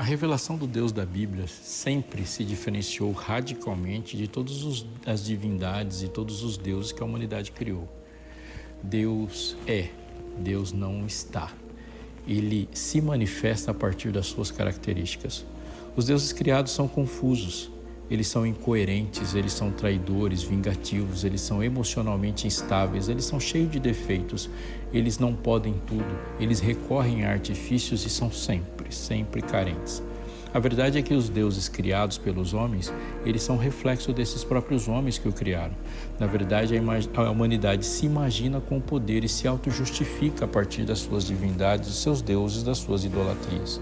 A revelação do Deus da Bíblia sempre se diferenciou radicalmente de todas as divindades e todos os deuses que a humanidade criou. Deus é, Deus não está. Ele se manifesta a partir das suas características. Os deuses criados são confusos, eles são incoerentes, eles são traidores, vingativos, eles são emocionalmente instáveis, eles são cheios de defeitos, eles não podem tudo, eles recorrem a artifícios e são sempre carentes. A verdade é que os deuses criados pelos homens, eles são reflexo desses próprios homens que o criaram. Na verdade, a humanidade se imagina com poder e se auto-justifica a partir das suas divindades, dos seus deuses, das suas idolatrias.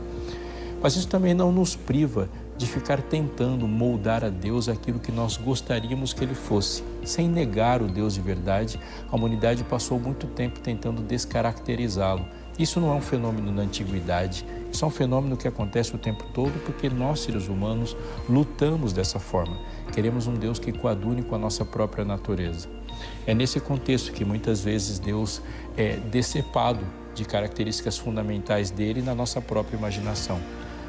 Mas isso também não nos priva de ficar tentando moldar a Deus aquilo que nós gostaríamos que Ele fosse. Sem negar o Deus de verdade, a humanidade passou muito tempo tentando descaracterizá-lo. Isso não é um fenômeno da antiguidade, isso é um fenômeno que acontece o tempo todo porque nós, seres humanos, lutamos dessa forma. Queremos um Deus que coadune com a nossa própria natureza. É nesse contexto que muitas vezes Deus é decepado de características fundamentais dele na nossa própria imaginação.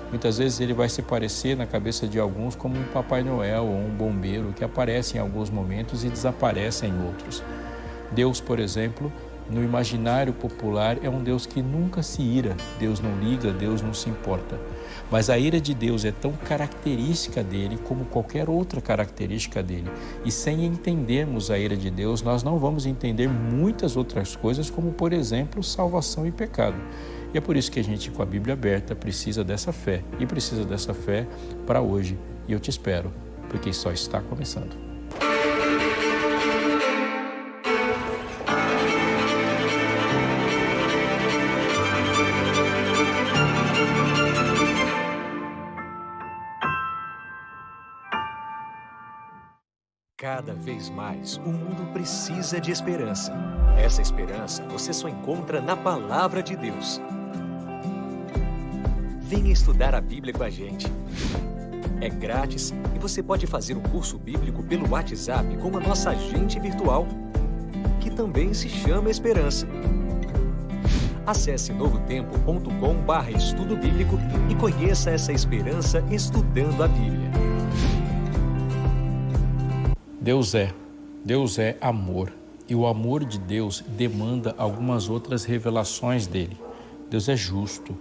Muitas vezes ele vai se parecer na cabeça de alguns como um Papai Noel ou um bombeiro que aparece em alguns momentos e desaparece em outros. Deus, por exemplo, no imaginário popular é um Deus que nunca se ira, Deus não liga, Deus não se importa. Mas a ira de Deus é tão característica dele como qualquer outra característica dele. E sem entendermos a ira de Deus, nós não vamos entender muitas outras coisas, como por exemplo, salvação e pecado. E é por isso que a gente, com a Bíblia aberta, precisa dessa fé. E precisa dessa fé para hoje. E eu te espero, porque só está começando. Cada vez mais, o mundo precisa de esperança. Essa esperança você só encontra na Palavra de Deus. Venha estudar a Bíblia com a gente. É grátis e você pode fazer o curso bíblico pelo WhatsApp com a nossa agente virtual, que também se chama Esperança. Acesse novotempo.com/estudo bíblico e conheça essa esperança estudando a Bíblia. Deus é amor, e o amor de Deus demanda algumas outras revelações dele. Deus é justo,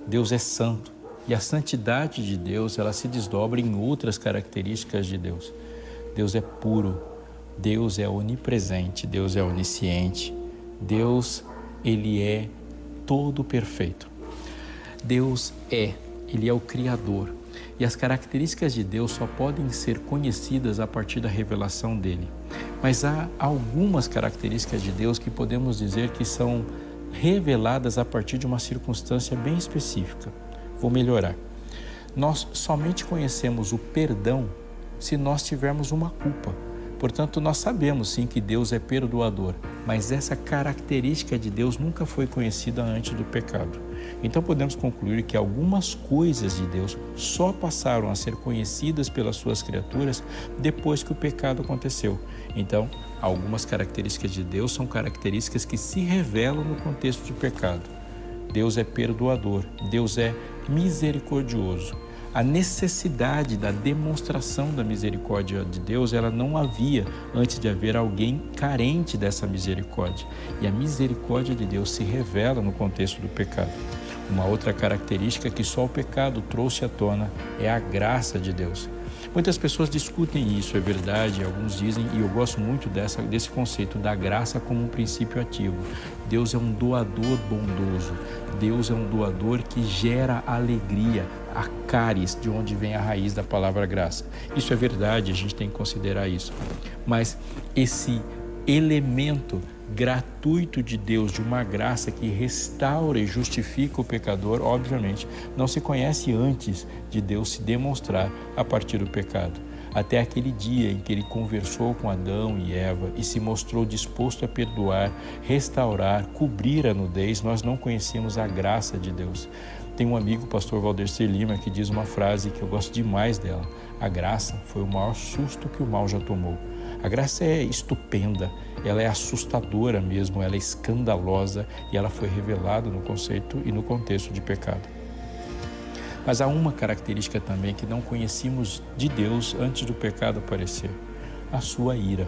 Deus é santo, e a santidade de Deus, ela se desdobra em outras características de Deus. Deus é puro, Deus é onipresente, Deus é onisciente, Deus, ele é todo perfeito. Ele é o Criador. E as características de Deus só podem ser conhecidas a partir da revelação dele. Mas há algumas características de Deus que podemos dizer que são reveladas a partir de uma circunstância bem específica. Vou melhorar. Nós somente conhecemos o perdão se nós tivermos uma culpa. Portanto, nós sabemos sim que Deus é perdoador, mas essa característica de Deus nunca foi conhecida antes do pecado. Então podemos concluir que algumas coisas de Deus só passaram a ser conhecidas pelas suas criaturas depois que o pecado aconteceu. Então, algumas características de Deus são características que se revelam no contexto de pecado. Deus é perdoador, Deus é misericordioso. A necessidade da demonstração da misericórdia de Deus, ela não havia antes de haver alguém carente dessa misericórdia. E a misericórdia de Deus se revela no contexto do pecado. Uma outra característica que só o pecado trouxe à tona é a graça de Deus. Muitas pessoas discutem isso, é verdade, alguns dizem, e eu gosto muito desse conceito da graça como um princípio ativo. Deus é um doador bondoso, Deus é um doador que gera alegria, a caris, de onde vem a raiz da palavra graça. Isso é verdade, a gente tem que considerar isso. Mas esse elemento gratuito de Deus, de uma graça que restaura e justifica o pecador, obviamente, não se conhece antes de Deus se demonstrar a partir do pecado. Até aquele dia em que ele conversou com Adão e Eva e se mostrou disposto a perdoar, restaurar, cobrir a nudez, nós não conhecemos a graça de Deus. Tem um amigo, o pastor Valdecir Lima, que diz uma frase que eu gosto demais dela: a graça foi o maior susto que o mal já tomou. A graça é estupenda, ela é assustadora mesmo, ela é escandalosa e ela foi revelada no conceito e no contexto de pecado. Mas há uma característica também que não conhecíamos de Deus antes do pecado aparecer: a sua ira.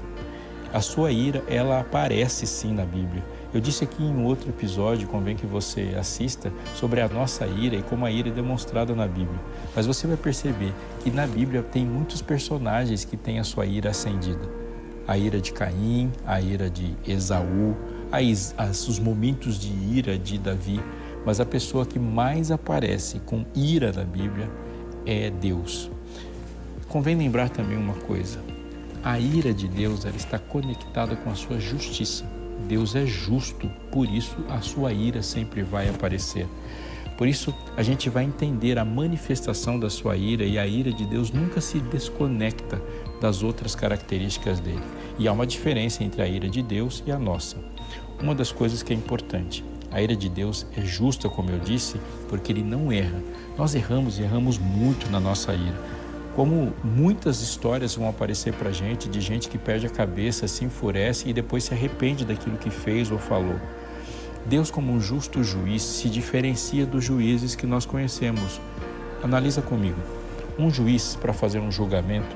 A sua ira, ela aparece sim na Bíblia. Eu disse aqui em outro episódio, convém que você assista, sobre a nossa ira e como a ira é demonstrada na Bíblia. Mas você vai perceber que na Bíblia tem muitos personagens que têm a sua ira acendida. A ira de Caim, a ira de Esaú, os momentos de ira de Davi. Mas a pessoa que mais aparece com ira na Bíblia é Deus. Convém lembrar também uma coisa: a ira de Deus, ela está conectada com a sua justiça. Deus é justo, por isso a sua ira sempre vai aparecer. Por isso a gente vai entender a manifestação da sua ira, e a ira de Deus nunca se desconecta das outras características dele. E há uma diferença entre a ira de Deus e a nossa. Uma das coisas que é importante: a ira de Deus é justa, como eu disse, porque ele não erra. Nós erramos e erramos muito na nossa ira. Como muitas histórias vão aparecer para a gente de gente que perde a cabeça, se enfurece e depois se arrepende daquilo que fez ou falou. Deus, como um justo juiz, se diferencia dos juízes que nós conhecemos. Analisa comigo. Um juiz, para fazer um julgamento,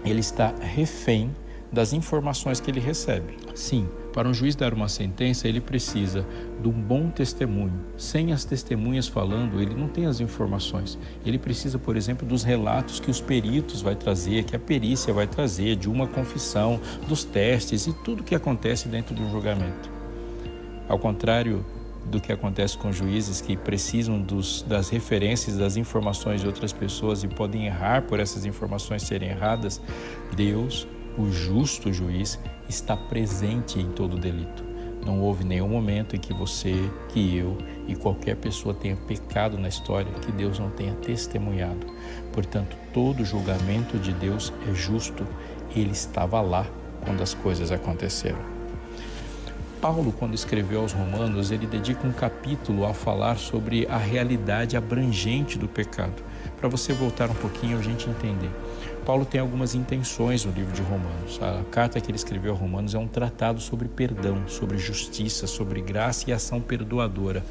ele está refém das informações que ele recebe. Sim, para um juiz dar uma sentença, ele precisa de um bom testemunho. Sem as testemunhas falando, ele não tem as informações. Ele precisa, por exemplo, dos relatos que os peritos vai trazer, que a perícia vai trazer, de uma confissão, dos testes e tudo que acontece dentro do julgamento. Ao contrário do que acontece com juízes que precisam das referências, das informações de outras pessoas e podem errar por essas informações serem erradas, Deus, o justo juiz, está presente em todo delito. Não houve nenhum momento em que você, que eu e qualquer pessoa tenha pecado na história que Deus não tenha testemunhado. Portanto, todo julgamento de Deus é justo. Ele estava lá quando as coisas aconteceram. Paulo, quando escreveu aos Romanos, ele dedica um capítulo a falar sobre a realidade abrangente do pecado. Para você voltar um pouquinho, a gente entender. Paulo tem algumas intenções no livro de Romanos. A carta que ele escreveu a Romanos é um tratado sobre perdão, sobre justiça, sobre graça e ação perdoadora.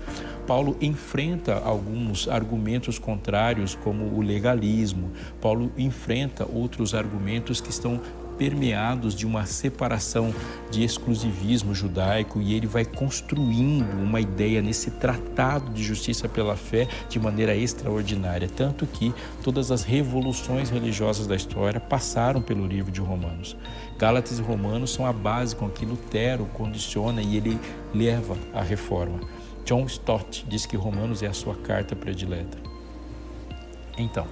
Paulo enfrenta alguns argumentos contrários, como o legalismo. Paulo enfrenta outros argumentos que estão permeados de uma separação, de exclusivismo judaico, e ele vai construindo uma ideia nesse tratado de justiça pela fé de maneira extraordinária, tanto que todas as revoluções religiosas da história passaram pelo livro de Romanos. Gálatas e Romanos são a base com que Lutero condiciona e ele leva à reforma. John Stott diz que Romanos é a sua carta predileta. Então,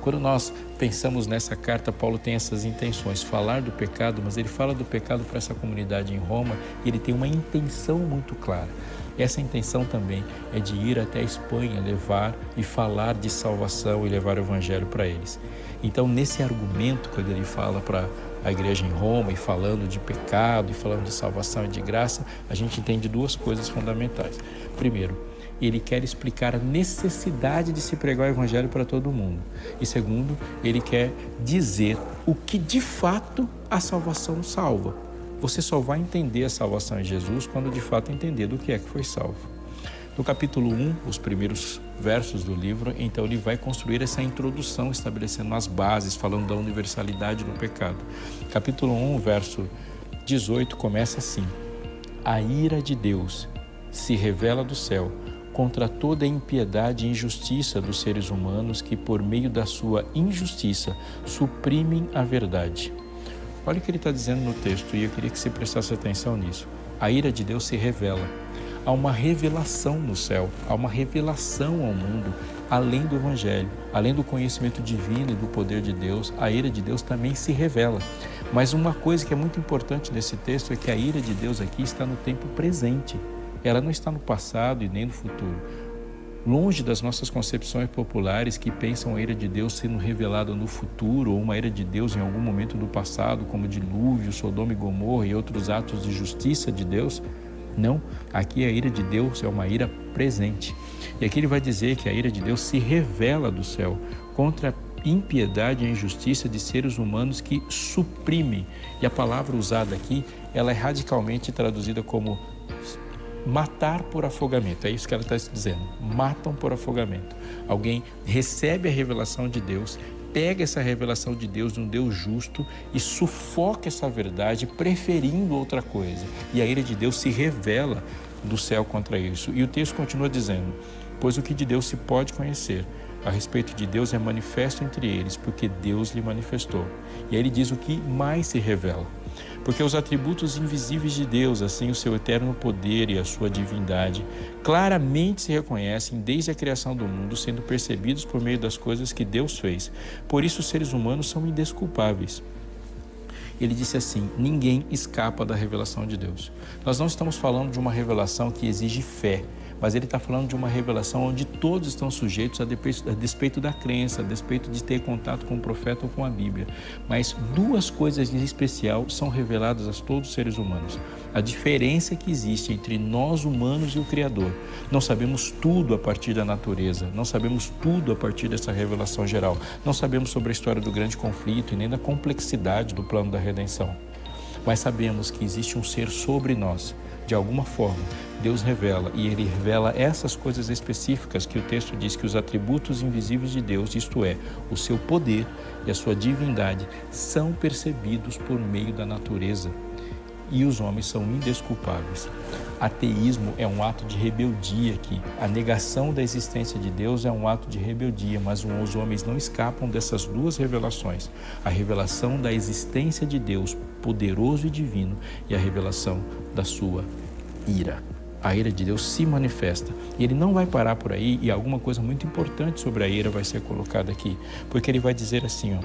quando nós pensamos nessa carta, Paulo tem essas intenções, falar do pecado, mas ele fala do pecado para essa comunidade em Roma e ele tem uma intenção muito clara. Essa intenção também é de ir até a Espanha, levar e falar de salvação e levar o evangelho para eles. Então, nesse argumento, quando ele fala para a igreja em Roma e falando de pecado e falando de salvação e de graça, a gente entende duas coisas fundamentais. Primeiro, ele quer explicar a necessidade de se pregar o evangelho para todo mundo. E segundo, ele quer dizer o que de fato a salvação salva. Você só vai entender a salvação em Jesus quando de fato entender do que foi salvo. No capítulo 1, os primeiros versos do livro, então ele vai construir essa introdução, estabelecendo as bases, falando da universalidade do pecado. Capítulo 1, verso 18, começa assim: a ira de Deus se revela do céu contra toda a impiedade e injustiça dos seres humanos que, por meio da sua injustiça, suprimem a verdade. Olha o que ele está dizendo no texto, e eu queria que você prestasse atenção nisso. A ira de Deus se revela. Há uma revelação no céu, há uma revelação ao mundo, além do Evangelho, além do conhecimento divino e do poder de Deus, a ira de Deus também se revela. Mas uma coisa que é muito importante nesse texto é que a ira de Deus aqui está no tempo presente. Ela não está no passado e nem no futuro. Longe das nossas concepções populares que pensam a ira de Deus sendo revelada no futuro, ou uma ira de Deus em algum momento do passado, como dilúvio, Sodoma e Gomorra e outros atos de justiça de Deus. Não, aqui a ira de Deus é uma ira presente. E aqui ele vai dizer que a ira de Deus se revela do céu contra a impiedade e a injustiça de seres humanos que suprimem. E a palavra usada aqui, ela é radicalmente traduzida como matar por afogamento. É isso que ela está dizendo. Matam por afogamento. Alguém recebe a revelação de Deus, pega essa revelação de Deus, de um Deus justo, e sufoca essa verdade, preferindo outra coisa. E a ira de Deus se revela do céu contra isso. E o texto continua dizendo: pois o que de Deus se pode conhecer a respeito de Deus é manifesto entre eles, porque Deus lhe manifestou. E aí ele diz o que mais se revela. Porque os atributos invisíveis de Deus, assim o seu eterno poder e a sua divindade, claramente se reconhecem desde a criação do mundo, sendo percebidos por meio das coisas que Deus fez. Por isso os seres humanos são indesculpáveis. Ele disse assim: ninguém escapa da revelação de Deus. Nós não estamos falando de uma revelação que exige fé, mas ele está falando de uma revelação onde todos estão sujeitos a despeito da crença, a despeito de ter contato com o profeta ou com a Bíblia. Mas duas coisas em especial são reveladas a todos os seres humanos. A diferença que existe entre nós humanos e o Criador. Não sabemos tudo a partir da natureza, não sabemos tudo a partir dessa revelação geral. Não sabemos sobre a história do grande conflito e nem da complexidade do plano da redenção. Mas sabemos que existe um ser sobre nós. De alguma forma, Deus revela, e Ele revela essas coisas específicas que o texto diz que os atributos invisíveis de Deus, isto é, o seu poder e a sua divindade, são percebidos por meio da natureza. E os homens são indesculpáveis. Ateísmo é um ato de rebeldia aqui. A negação da existência de Deus é um ato de rebeldia, mas os homens não escapam dessas duas revelações. A revelação da existência de Deus, poderoso e divino, e a revelação da sua ira. A ira de Deus se manifesta. E ele não vai parar por aí, e alguma coisa muito importante sobre a ira vai ser colocada aqui. Porque ele vai dizer assim,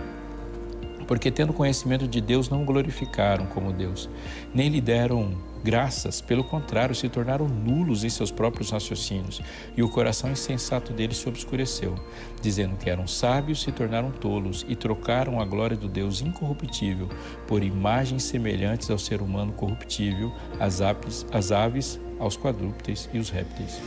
porque tendo conhecimento de Deus não o glorificaram como Deus, nem lhe deram graças, pelo contrário, se tornaram nulos em seus próprios raciocínios, e o coração insensato deles se obscureceu, dizendo que eram sábios, se tornaram tolos, e trocaram a glória do Deus incorruptível por imagens semelhantes ao ser humano corruptível, às aves, aos quadrúpedes e os répteis.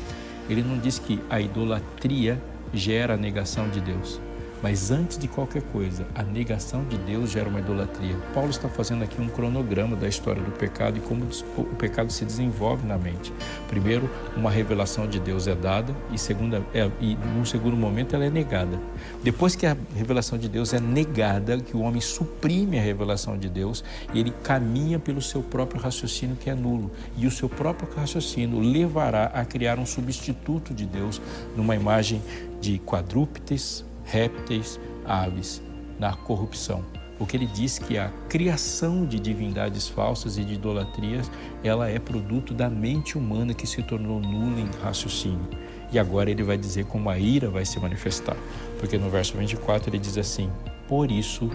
Ele não diz que a idolatria gera a negação de Deus. Mas antes de qualquer coisa, a negação de Deus gera uma idolatria. Paulo está fazendo aqui um cronograma da história do pecado e como o pecado se desenvolve na mente. Primeiro, uma revelação de Deus é dada e num segundo momento ela é negada. Depois que a revelação de Deus é negada, que o homem suprime a revelação de Deus, ele caminha pelo seu próprio raciocínio que é nulo. E o seu próprio raciocínio levará a criar um substituto de Deus numa imagem de quadrúpedes, répteis, aves, na corrupção. Porque ele diz que a criação de divindades falsas e de idolatrias, ela é produto da mente humana que se tornou nula em raciocínio. E agora ele vai dizer como a ira vai se manifestar. Porque no verso 24 ele diz assim: por isso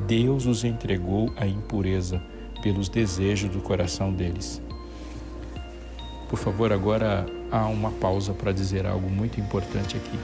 Deus os entregou à impureza pelos desejos do coração deles. Por favor, agora há uma pausa para dizer algo muito importante aqui.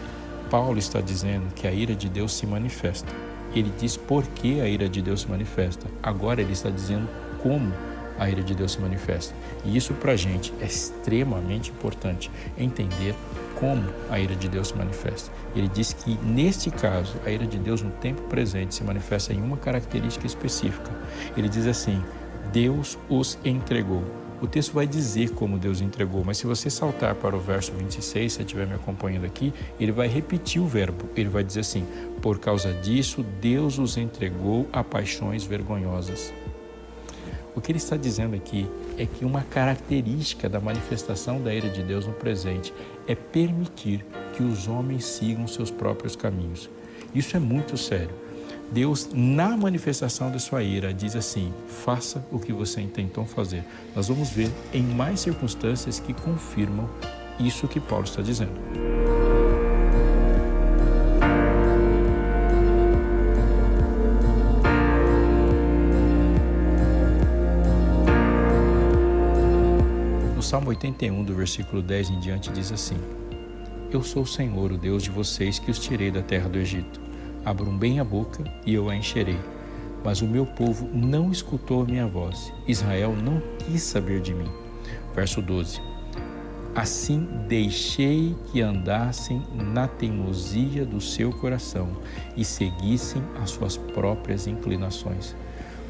Paulo está dizendo que a ira de Deus se manifesta. Ele diz por que a ira de Deus se manifesta. Agora ele está dizendo como a ira de Deus se manifesta. E isso para a gente é extremamente importante, entender como a ira de Deus se manifesta. Ele diz que neste caso, a ira de Deus no tempo presente se manifesta em uma característica específica. Ele diz assim: Deus os entregou. O texto vai dizer como Deus entregou, mas se você saltar para o verso 26, se você estiver me acompanhando aqui, ele vai repetir o verbo. Ele vai dizer assim: por causa disso, Deus os entregou a paixões vergonhosas. O que ele está dizendo aqui é que uma característica da manifestação da ira de Deus no presente é permitir que os homens sigam seus próprios caminhos. Isso é muito sério. Deus, na manifestação da sua ira, diz assim: faça o que você intentou fazer. Nós vamos ver em mais circunstâncias que confirmam isso que Paulo está dizendo. No Salmo 81, do versículo 10 em diante, diz assim: eu sou o Senhor, o Deus de vocês, que os tirei da terra do Egito. Abram bem a boca e eu a encherei. Mas o meu povo não escutou a minha voz. Israel não quis saber de mim. Verso 12. Assim deixei que andassem na teimosia do seu coração e seguissem as suas próprias inclinações.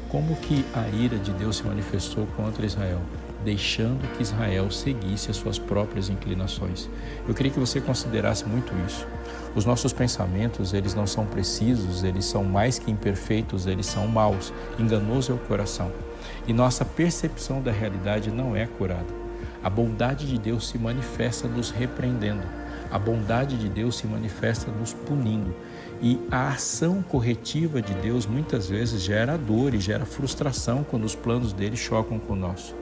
Como que a ira de Deus se manifestou contra Israel? deixando que Israel seguisse as suas próprias inclinações. Eu queria que você considerasse muito isso. Os nossos pensamentos, eles não são precisos, eles são mais que imperfeitos, eles são maus. Enganoso é o coração. E nossa percepção da realidade não é curada. A bondade de Deus se manifesta nos repreendendo. A bondade de Deus se manifesta nos punindo. E a ação corretiva de Deus muitas vezes gera dor e gera frustração quando os planos dele chocam com o nosso.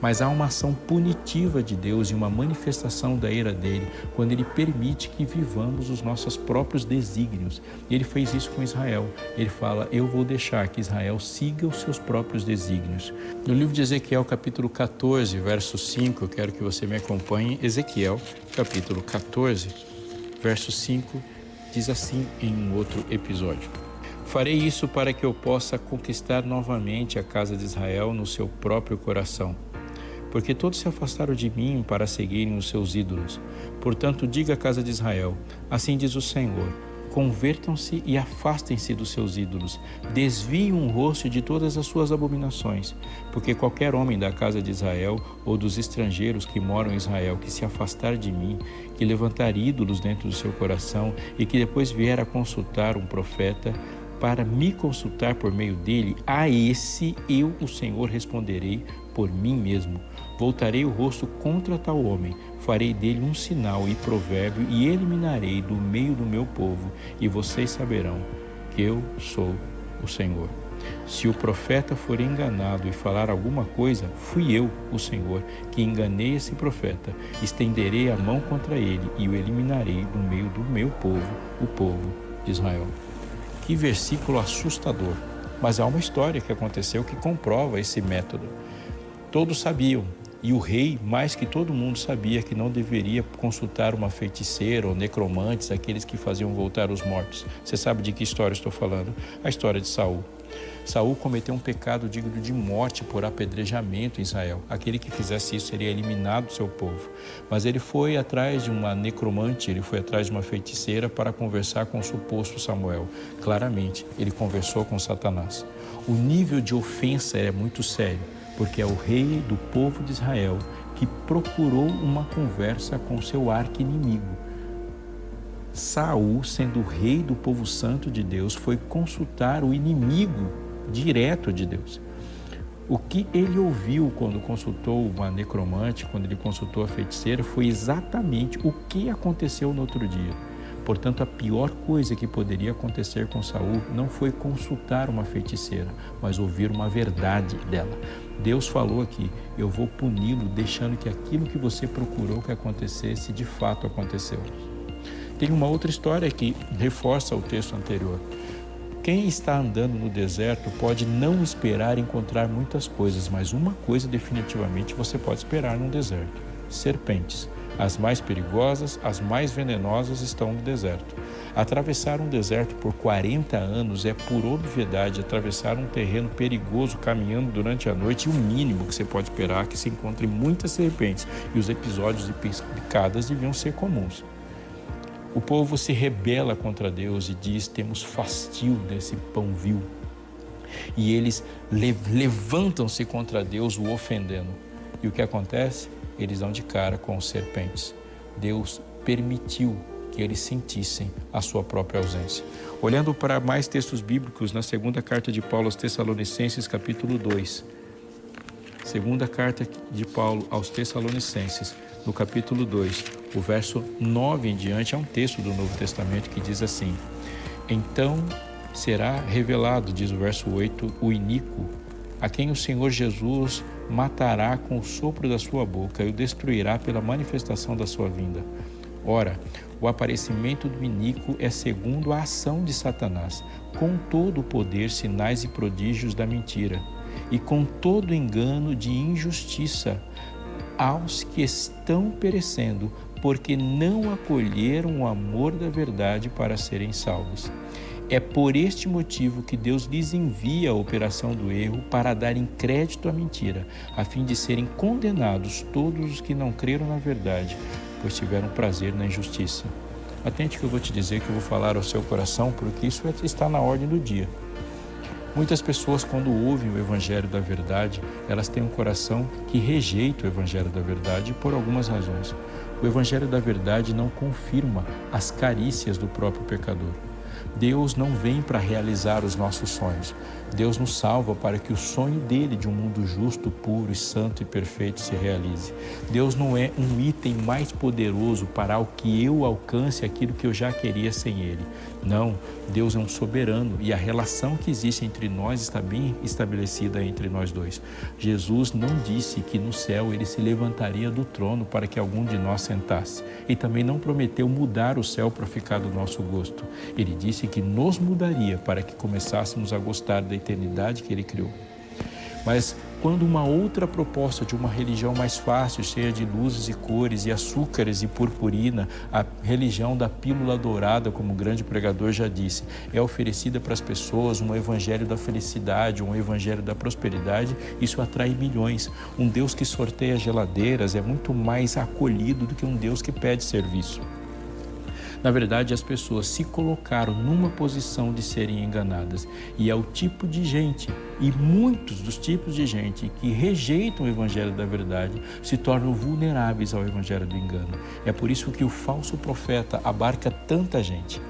Mas há uma ação punitiva de Deus e uma manifestação da ira dele quando ele permite que vivamos os nossos próprios desígnios. E ele fez isso com Israel. Ele fala, eu vou deixar que Israel siga os seus próprios desígnios. No livro de Ezequiel, capítulo 14, verso 5, eu quero que você me acompanhe. Ezequiel, capítulo 14, verso 5, diz assim em um outro episódio. Farei isso para que eu possa conquistar novamente a casa de Israel no seu próprio coração. Porque todos se afastaram de mim para seguirem os seus ídolos. Portanto, diga à casa de Israel, assim diz o Senhor, convertam-se e afastem-se dos seus ídolos, desviem o rosto de todas as suas abominações, porque qualquer homem da casa de Israel ou dos estrangeiros que moram em Israel que se afastar de mim, que levantar ídolos dentro do seu coração e que depois vier a consultar um profeta, para me consultar por meio dele, a esse eu, o Senhor, responderei por mim mesmo. Voltarei o rosto contra tal homem, farei dele um sinal e provérbio e eliminarei do meio do meu povo, e vocês saberão que eu sou o Senhor. Se o profeta for enganado e falar alguma coisa, fui eu, o Senhor, que enganei esse profeta. Estenderei a mão contra ele e o eliminarei do meio do meu povo, o povo de Israel. Que versículo assustador, mas há uma história que aconteceu que comprova esse método. Todos sabiam, e o rei, mais que todo mundo, sabia que não deveria consultar uma feiticeira ou necromantes, aqueles que faziam voltar os mortos. Você sabe de que história estou falando? A história de Saul. Saul cometeu um pecado digno de morte por apedrejamento em Israel. Aquele que fizesse isso seria eliminado do seu povo. Mas ele foi atrás de uma necromante, ele foi atrás de uma feiticeira para conversar com o suposto Samuel. Claramente, ele conversou com Satanás. O nível de ofensa é muito sério, porque é o rei do povo de Israel que procurou uma conversa com seu arqui-inimigo. Saul, sendo o rei do povo santo de Deus, foi consultar o inimigo direto de Deus. O que ele ouviu quando consultou uma necromante, quando ele consultou a feiticeira, foi exatamente o que aconteceu no outro dia. Portanto, a pior coisa que poderia acontecer com Saul não foi consultar uma feiticeira, mas ouvir uma verdade dela. Deus falou aqui, eu vou puni-lo, deixando que aquilo que você procurou que acontecesse, de fato aconteceu. Tem uma outra história que reforça o texto anterior. Quem está andando no deserto pode não esperar encontrar muitas coisas, mas uma coisa definitivamente você pode esperar num deserto: serpentes. As mais perigosas, as mais venenosas estão no deserto. Atravessar um deserto por 40 anos é, por obviedade, atravessar um terreno perigoso caminhando durante a noite, e o mínimo que você pode esperar é que se encontre muitas serpentes, e os episódios de picadas deviam ser comuns. O povo se rebela contra Deus e diz, temos fastio desse pão vil. E eles levantam-se contra Deus, o ofendendo. E o que acontece? Eles dão de cara com os serpentes. Deus permitiu que eles sentissem a sua própria ausência. Olhando para mais textos bíblicos, na segunda carta de Paulo aos Tessalonicenses, capítulo 2. Segunda carta de Paulo aos Tessalonicenses, no capítulo 2, o verso 9 em diante, é um texto do Novo Testamento que diz assim: então será revelado, diz o verso 8, o iníquo, a quem o Senhor Jesus matará com o sopro da sua boca e o destruirá pela manifestação da sua vinda. Ora, o aparecimento do iníquo é segundo a ação de Satanás, com todo o poder, sinais e prodígios da mentira, e com todo o engano de injustiça aos que estão perecendo, porque não acolheram o amor da verdade para serem salvos. É por este motivo que Deus lhes envia a operação do erro para darem crédito à mentira, a fim de serem condenados todos os que não creram na verdade, pois tiveram prazer na injustiça. Atente que eu vou te dizer, que eu vou falar ao seu coração, porque isso está na ordem do dia. Muitas pessoas, quando ouvem o Evangelho da Verdade, elas têm um coração que rejeita o Evangelho da Verdade por algumas razões. O Evangelho da Verdade não confirma as carícias do próprio pecador. Deus não vem para realizar os nossos sonhos. Deus nos salva para que o sonho dele de um mundo justo, puro e santo e perfeito se realize. Deus não é um item mais poderoso para o que eu alcance aquilo que eu já queria sem ele. Não, Deus é um soberano e a relação que existe entre nós está bem estabelecida entre nós dois. Jesus não disse que no céu ele se levantaria do trono para que algum de nós sentasse. E também não prometeu mudar o céu para ficar do nosso gosto. Ele disse que nos mudaria para que começássemos a gostar da eternidade que ele criou. Mas quando uma outra proposta de uma religião mais fácil, cheia de luzes e cores e açúcares e purpurina, a religião da pílula dourada, como o grande pregador já disse, é oferecida para as pessoas, um evangelho da felicidade, um evangelho da prosperidade, isso atrai milhões. Um Deus que sorteia geladeiras é muito mais acolhido do que um Deus que pede serviço. Na verdade, as pessoas se colocaram numa posição de serem enganadas. E é o tipo de gente, e muitos dos tipos de gente que rejeitam o Evangelho da Verdade se tornam vulneráveis ao Evangelho do engano. É por isso que o falso profeta abarca tanta gente.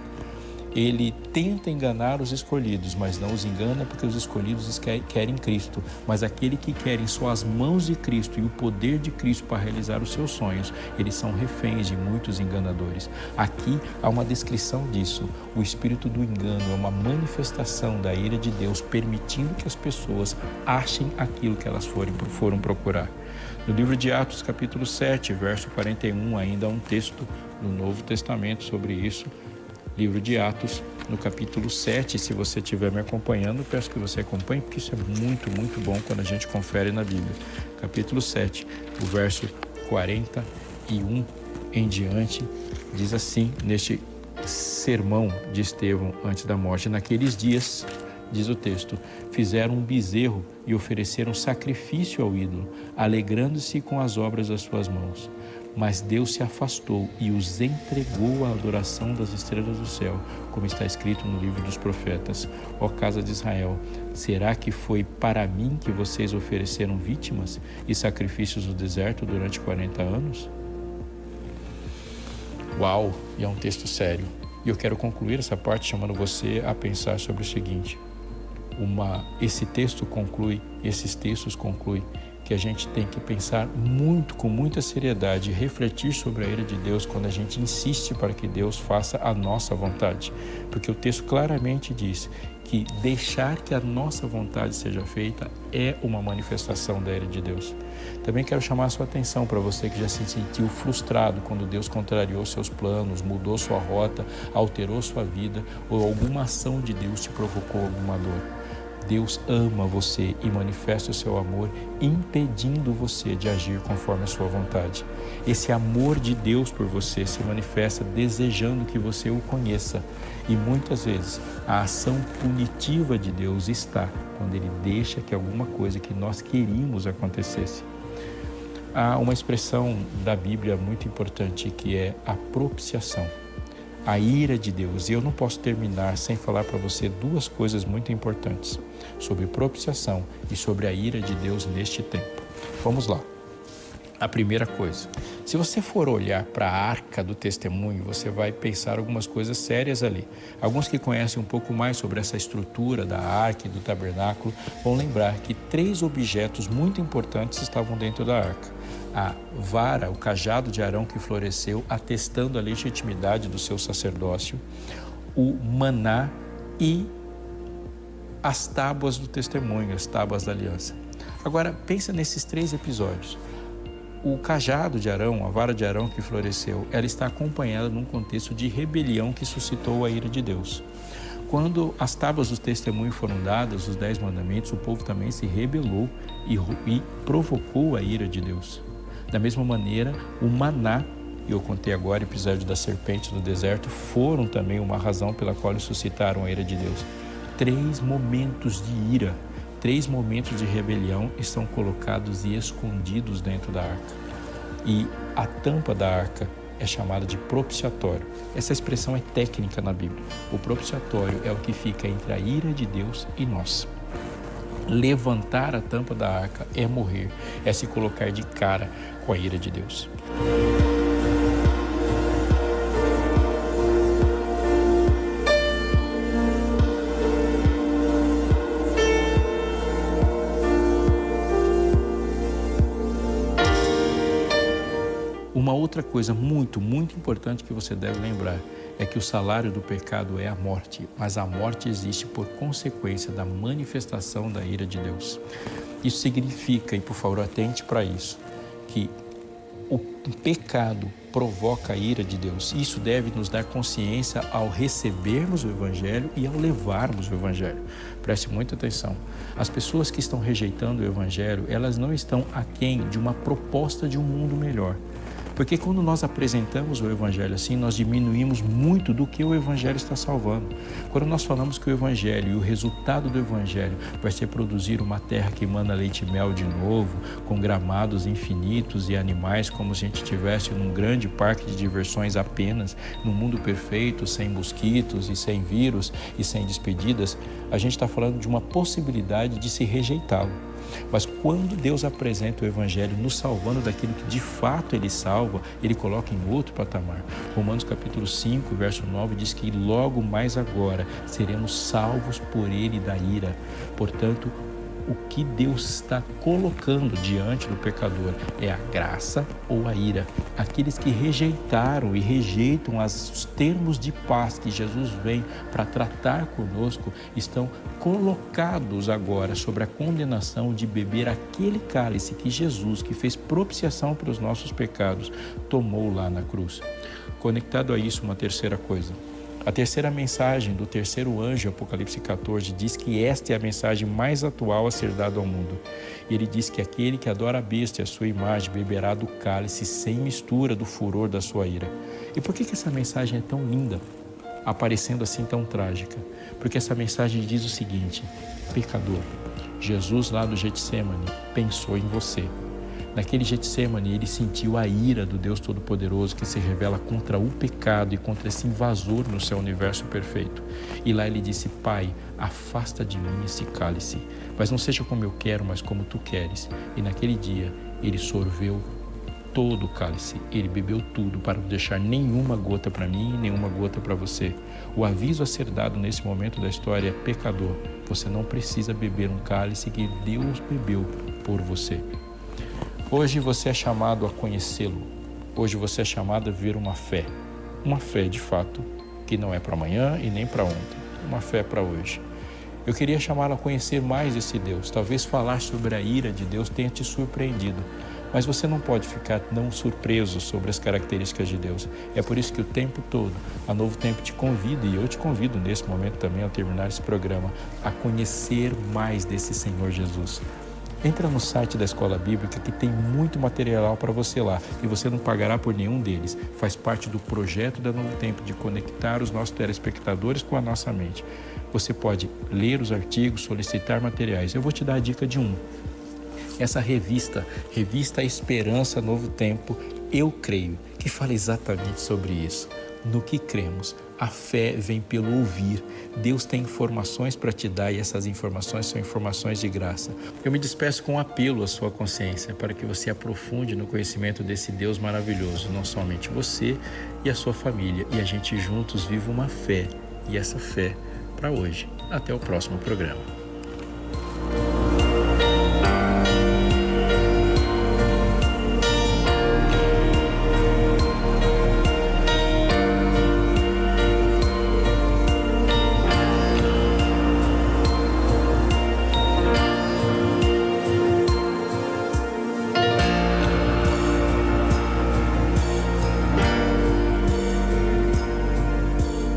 Ele tenta enganar os escolhidos, mas não os engana porque os escolhidos querem Cristo. Mas aquele que quer em suas mãos de Cristo e o poder de Cristo para realizar os seus sonhos, eles são reféns de muitos enganadores. Aqui há uma descrição disso. O espírito do engano é uma manifestação da ira de Deus, permitindo que as pessoas achem aquilo que elas foram procurar. No livro de Atos, capítulo 7, verso 41, ainda há um texto no Novo Testamento sobre isso. Livro de Atos, no capítulo 7, se você estiver me acompanhando, peço que você acompanhe, porque isso é muito, muito bom quando a gente confere na Bíblia. Capítulo 7, o verso 41 em diante, diz assim, neste sermão de Estevão antes da morte: naqueles dias, diz o texto, fizeram um bezerro e ofereceram sacrifício ao ídolo, alegrando-se com as obras das suas mãos. Mas Deus se afastou e os entregou à adoração das estrelas do céu, como está escrito no livro dos profetas. Ó casa de Israel, será que foi para mim que vocês ofereceram vítimas e sacrifícios no deserto durante 40 anos? Uau, e é um texto sério. E eu quero concluir essa parte chamando você a pensar sobre o seguinte. Esses textos concluem que a gente tem que pensar com muita seriedade e refletir sobre a ira de Deus quando a gente insiste para que Deus faça a nossa vontade. Porque o texto claramente diz que deixar que a nossa vontade seja feita é uma manifestação da ira de Deus. Também quero chamar a sua atenção para você que já se sentiu frustrado quando Deus contrariou seus planos, mudou sua rota, alterou sua vida ou alguma ação de Deus te provocou alguma dor. Deus ama você e manifesta o seu amor, impedindo você de agir conforme a sua vontade. Esse amor de Deus por você se manifesta desejando que você o conheça. E muitas vezes a ação punitiva de Deus está quando Ele deixa que alguma coisa que nós queríamos acontecesse. Há uma expressão da Bíblia muito importante que é a propiciação. A ira de Deus. E eu não posso terminar sem falar para você duas coisas muito importantes sobre propiciação e sobre a ira de Deus neste tempo. Vamos lá. A primeira coisa, se você for olhar para a arca do testemunho, você vai pensar algumas coisas sérias ali. Alguns que conhecem um pouco mais sobre essa estrutura da arca e do tabernáculo vão lembrar que 3 objetos muito importantes estavam dentro da arca. A vara, o cajado de Arão que floresceu, atestando a legitimidade do seu sacerdócio, o maná e as tábuas do testemunho, as tábuas da aliança. Agora, pensa nesses 3 episódios. O cajado de Arão, a vara de Arão que floresceu, ela está acompanhada num contexto de rebelião que suscitou a ira de Deus. Quando as tábuas do testemunho foram dadas, os 10 mandamentos, o povo também se rebelou e provocou a ira de Deus. Da mesma maneira, o maná, eu contei agora o episódio das serpentes do deserto, foram também uma razão pela qual eles suscitaram a ira de Deus. 3 momentos de ira, 3 momentos de rebelião estão colocados e escondidos dentro da arca. E a tampa da arca, é chamada de propiciatório. Essa expressão é técnica na Bíblia. O propiciatório é o que fica entre a ira de Deus e nós. Levantar a tampa da arca é morrer, é se colocar de cara com a ira de Deus. Uma outra coisa muito importante que você deve lembrar é que o salário do pecado é a morte, mas a morte existe por consequência da manifestação da ira de Deus. Isso significa, e por favor atente para isso, que o pecado provoca a ira de Deus. Isso deve nos dar consciência ao recebermos o Evangelho e ao levarmos o Evangelho. Preste muita atenção. As pessoas que estão rejeitando o Evangelho, elas não estão aquém de uma proposta de um mundo melhor. Porque quando nós apresentamos o Evangelho assim, nós diminuímos muito do que o Evangelho está salvando. Quando nós falamos que o Evangelho e o resultado do Evangelho vai ser produzir uma terra que emana leite e mel de novo, com gramados infinitos e animais como se a gente estivesse num grande parque de diversões apenas, num mundo perfeito, sem mosquitos e sem vírus e sem despedidas, a gente está falando de uma possibilidade de se rejeitá-lo. Mas quando Deus apresenta o Evangelho nos salvando daquilo que de fato Ele salva, Ele coloca em outro patamar. Romanos capítulo 5, verso 9 diz que logo mais agora seremos salvos por Ele da ira. Portanto, o que Deus está colocando diante do pecador é a graça ou a ira. Aqueles que rejeitaram e rejeitam os termos de paz que Jesus vem para tratar conosco estão colocados agora sobre a condenação de beber aquele cálice que Jesus, que fez propiciação para os nossos pecados, tomou lá na cruz. Conectado a isso, uma terceira coisa. A terceira mensagem do terceiro anjo, Apocalipse 14, diz que esta é a mensagem mais atual a ser dada ao mundo. Ele diz que aquele que adora a besta e a sua imagem beberá do cálice sem mistura do furor da sua ira. E por que essa mensagem é tão linda, aparecendo assim tão trágica? Porque essa mensagem diz o seguinte: pecador, Jesus lá no Getsemane pensou em você. Naquele Getsemane, ele sentiu a ira do Deus Todo-Poderoso que se revela contra o pecado e contra esse invasor no seu universo perfeito. E lá ele disse: Pai, afasta de mim esse cálice, mas não seja como eu quero, mas como tu queres. E naquele dia, ele sorveu todo o cálice, ele bebeu tudo para não deixar nenhuma gota para mim, nenhuma gota para você. O aviso a ser dado nesse momento da história é: pecador, você não precisa beber um cálice que Deus bebeu por você. Hoje você é chamado a conhecê-lo. Hoje você é chamado a viver uma fé de fato, que não é para amanhã e nem para ontem, uma fé para hoje. Eu queria chamá-lo a conhecer mais esse Deus. Talvez falar sobre a ira de Deus tenha te surpreendido, mas você não pode ficar não surpreso sobre as características de Deus. É por isso que o tempo todo, a Novo Tempo te convida, e eu te convido nesse momento também, ao terminar esse programa, a conhecer mais desse Senhor Jesus. Entra no site da Escola Bíblica, que tem muito material para você lá, e você não pagará por nenhum deles. Faz parte do projeto da Novo Tempo de conectar os nossos telespectadores com a nossa mente. Você pode ler os artigos, solicitar materiais. Eu vou te dar a dica de um. Essa revista Esperança Novo Tempo, Eu Creio, que fala exatamente sobre isso. No que cremos. A fé vem pelo ouvir. Deus tem informações para te dar e essas informações são informações de graça. Eu me despeço com um apelo à sua consciência para que você aprofunde no conhecimento desse Deus maravilhoso, não somente você e a sua família, e a gente juntos viva uma fé, e essa fé para hoje. Até o próximo programa.